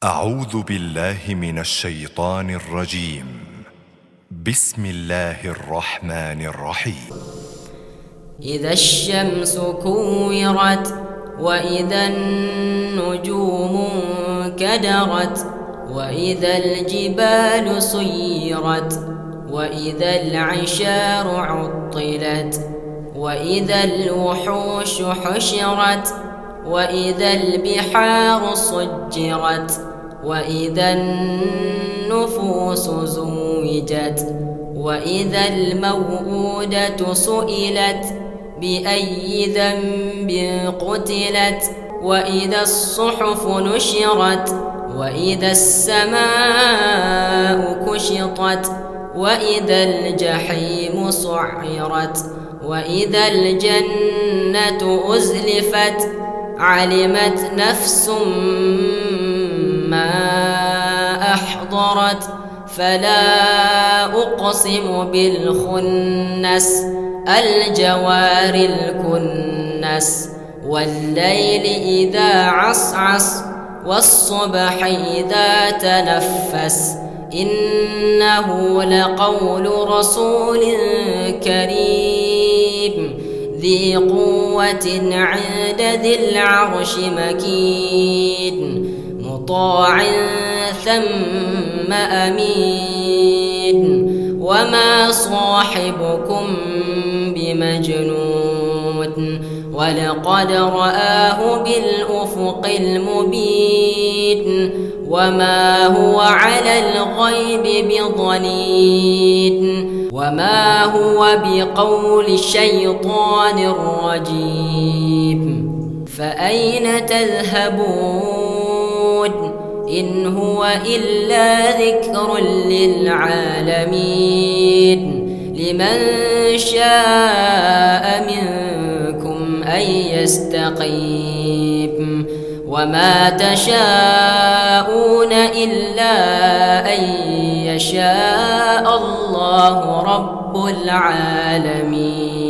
أعوذ بالله من الشيطان الرجيم. بسم الله الرحمن الرحيم. إذا الشمس كورت وإذا النجوم انكدرت وإذا الجبال سيرت وإذا العشار عطلت وإذا الوحوش حشرت وإذا البحار سجرت وإذا النفوس زوجت وإذا الموءودة سئلت بأي ذنب قتلت وإذا الصحف نشرت وإذا السماء كشطت وإذا الجحيم سعرت وإذا الجنة أزلفت علمت نفس ما أحضرت فلا أقسم بالخنس الجوار الكنس والليل إذا عسعس والصبح إذا تنفس إنه لقول رسول كريم ذي قوة عند ذي العرش مكين مطاع ثم أمين وما صاحبكم بمجنون ولقد رآه بالأفق المبين وما هو على الغيب بضنين وما هو بقول الشيطان الرجيم فأين تذهبون إن هو إلا ذكر للعالمين لمن شاء منكم أن يستقيم وما تشاءون إلا أن يشاء الله رب العالمين.